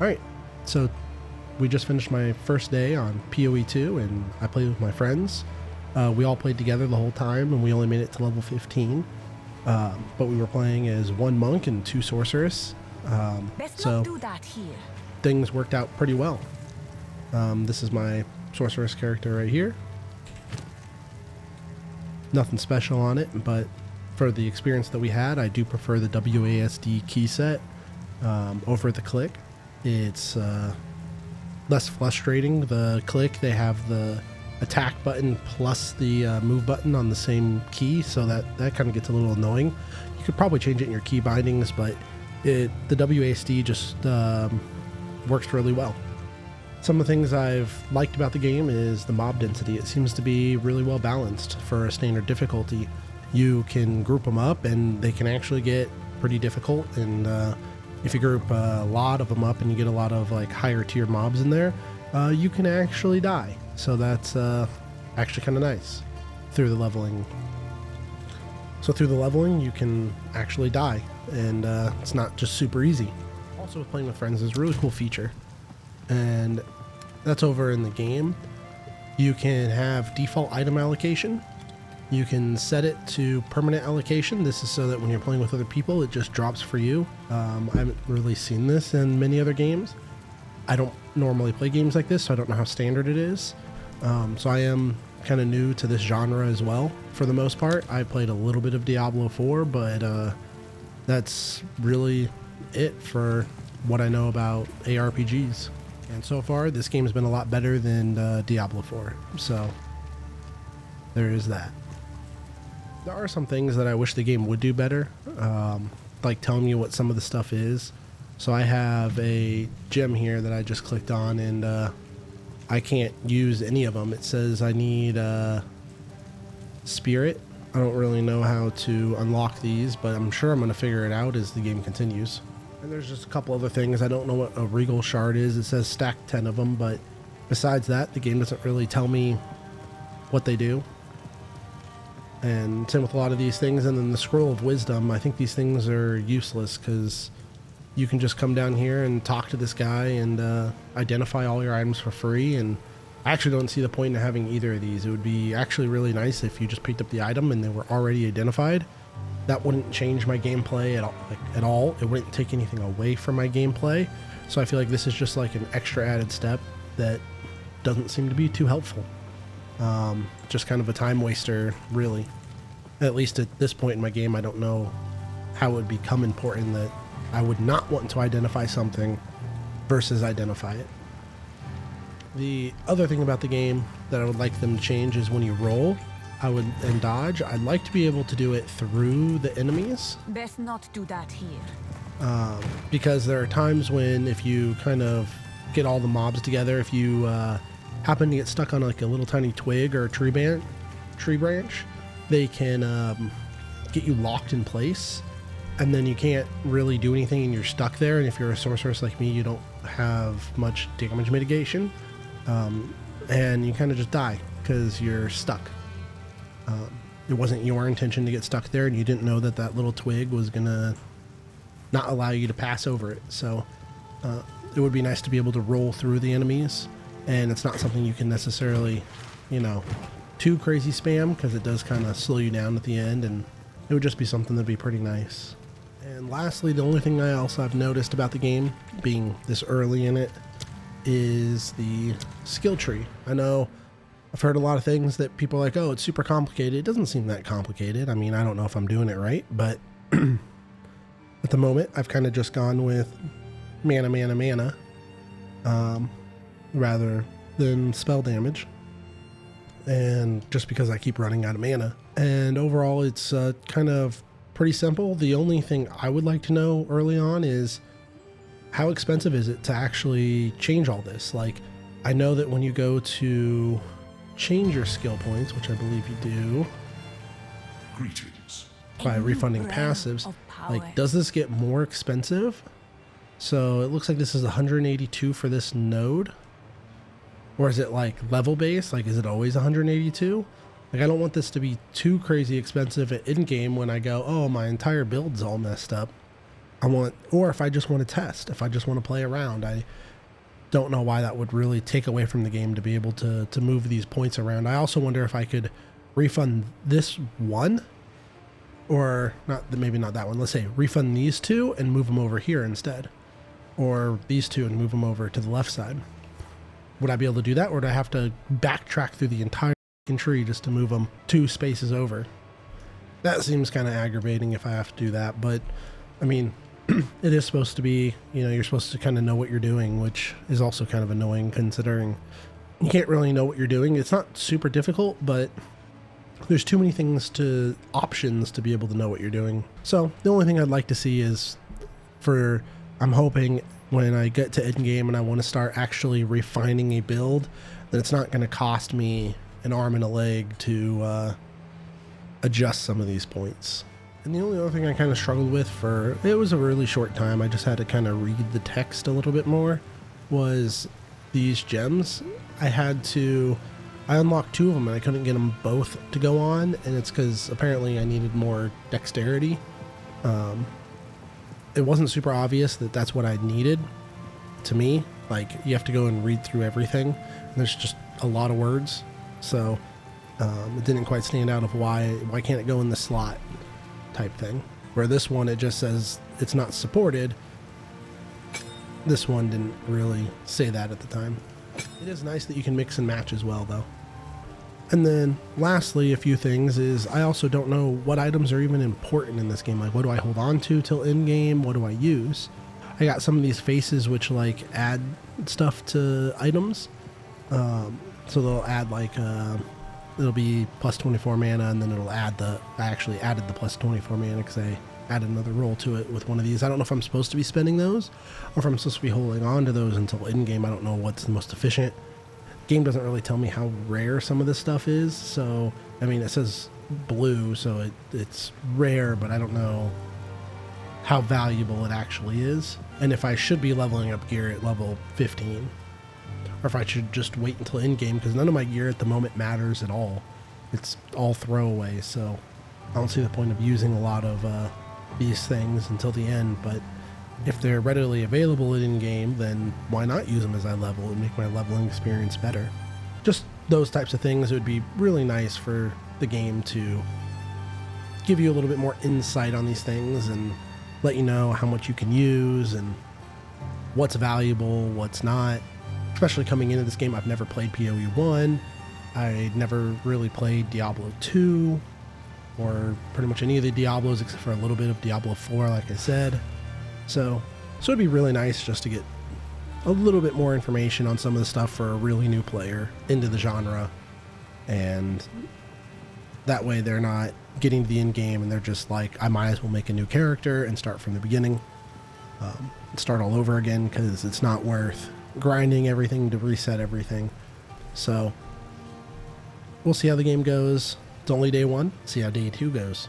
Alright, so we just finished my first day on PoE 2 and I played with my friends. We all played together the whole time and we only made it to level 15. But we were playing as one monk and two sorceress. So do that here. things worked out pretty well. This is my sorceress character right here. Nothing special on it, but for the experience that we had, I do prefer the WASD key set over the click. It's less frustrating. The click, they have the attack button plus the move button on the same key, so that kind of gets a little annoying. You could probably change it in your key bindings, but the WASD just works really well. Some of the things I've liked about the game is the mob density. It seems to be really well balanced for a standard difficulty. You can group them up and they can actually get pretty difficult, and if you group a lot of them up and you get a lot of like higher tier mobs in there, you can actually die. So that's actually kind of nice through the leveling. So through the leveling, you can actually die, and it's not just super easy. Also, with playing with friends is a really cool feature, and that's over in the game. You can have default item allocation. You can set it to permanent allocation. This is so that when you're playing with other people, it just drops for you. I haven't really seen this in many other games. I don't normally play games like this, so I don't know how standard it is. So I am kind of new to this genre as well. For the most part, I played a little bit of Diablo 4, but that's really it for what I know about ARPGs. And so far, this game has been a lot better than Diablo 4. So there is that. There are some things that I wish the game would do better, like telling you what some of the stuff is. So I have a gem here that I just clicked on, and I can't use any of them. It says I need spirit. I don't really know how to unlock these, but I'm sure I'm going to figure it out as the game continues. And there's just a couple other things. I don't know what a regal shard is. It says stack 10 of them, but besides that, the game doesn't really tell me what they do. And same with a lot of these things. And then the scroll of wisdom, I think these things are useless because you can just come down here and talk to this guy and identify all your items for free. And I actually don't see the point in having either of these. It would be actually really nice if you just picked up the item and they were already identified. That wouldn't change my gameplay at all. It wouldn't take anything away from my gameplay. So I feel like this is just like an extra added step that doesn't seem to be too helpful. Just kind of a time waster, really. At least at this point in my game, I don't know how it would become important that I would not want to identify something versus identify it. The other thing about the game that I would like them to change is when you roll and dodge, I'd like to be able to do it through the enemies. Best not do that here. Because there are times when if you kind of get all the mobs together, if you happen to get stuck on like a little tiny twig or a tree branch, they can get you locked in place, and then you can't really do anything and you're stuck there. And if you're a sorceress like me, you don't have much damage mitigation, and you kind of just die because you're stuck. It wasn't your intention to get stuck there, and you didn't know that that little twig was gonna not allow you to pass over it. So it would be nice to be able to roll through the enemies, and it's not something you can necessarily, too crazy spam, because it does kind of slow you down at the end, and it would just be something that'd be pretty nice. And lastly, the only thing I've noticed about the game, being this early in it, is the skill tree. I know I've heard a lot of things that people are like, oh, it's super complicated. It doesn't seem that complicated. I mean, I don't know if I'm doing it right, but at the moment, I've kind of just gone with mana, rather than spell damage. And just because I keep running out of mana. And overall, it's kind of pretty simple. The only thing I would like to know early on is how expensive is it to actually change all this? Like, I know that when you go to change your skill points, which I believe you do, Greetings. by refunding passives, like, does this get more expensive? So it looks like this is 182 for this node. Or is it like level based? Like, is it always 182? Like, I don't want this to be too crazy expensive at in game when I go, oh, my entire build's all messed up. or if I just want to test, if I just want to play around, I don't know why that would really take away from the game to be able to move these points around. I also wonder if I could refund this one, or not, maybe not that one. Let's say refund these two and move them over here instead, or these two and move them over to the left side. Would I be able to do that, or would I have to backtrack through the entire tree just to move them 2 spaces over? That seems kind of aggravating if I have to do that, but I mean, it is supposed to be, you're supposed to kind of know what you're doing, which is also kind of annoying considering you can't really know what you're doing. It's not super difficult, but there's too many options to be able to know what you're doing. So the only thing I'd like to see is I'm hoping when I get to end game and I want to start actually refining a build, that it's not going to cost me an arm and a leg to adjust some of these points. And the only other thing I kind of struggled with it was a really short time, I just had to kind of read the text a little bit more, was these gems. I unlocked 2 of them and I couldn't get them both to go on, and it's because apparently I needed more dexterity. It wasn't super obvious that that's what I needed to me. Like, you have to go and read through everything, and there's just a lot of words, so it didn't quite stand out of why can't it go in the slot type thing. Where this one, it just says it's not supported. This one didn't really say that at the time. It is nice that you can mix and match as well, though. And then lastly, a few things is I also don't know what items are even important in this game. Like, what do I hold on to till end game? What do I use? I got some of these faces which like add stuff to items. So they'll add like it'll be plus 24 mana, and then it'll add I actually added the plus 24 mana because I added another roll to it with one of these. I don't know if I'm supposed to be spending those or if I'm supposed to be holding on to those until end game. I don't know what's the most efficient. Game doesn't really tell me how rare some of this stuff is, so I mean, it says blue, so it's rare, but I don't know how valuable it actually is, and if I should be leveling up gear at level 15, or if I should just wait until end game, because none of my gear at the moment matters at all. It's all throwaway, so I don't see the point of using a lot of these things until the end. But if they're readily available in game, then why not use them as I level and make my leveling experience better? Just those types of things. It would be really nice for the game to give you a little bit more insight on these things and let you know how much you can use and what's valuable, what's not. Especially coming into this game, I've never played PoE 1. I never really played Diablo 2 or pretty much any of the Diablos except for a little bit of Diablo 4, like I said. So it'd be really nice just to get a little bit more information on some of the stuff for a really new player into the genre, and that way they're not getting to the end game and they're just like, I might as well make a new character and start from the beginning, start all over again, because it's not worth grinding everything to reset everything. So we'll see how the game goes. It's only day 1. See how day 2 goes.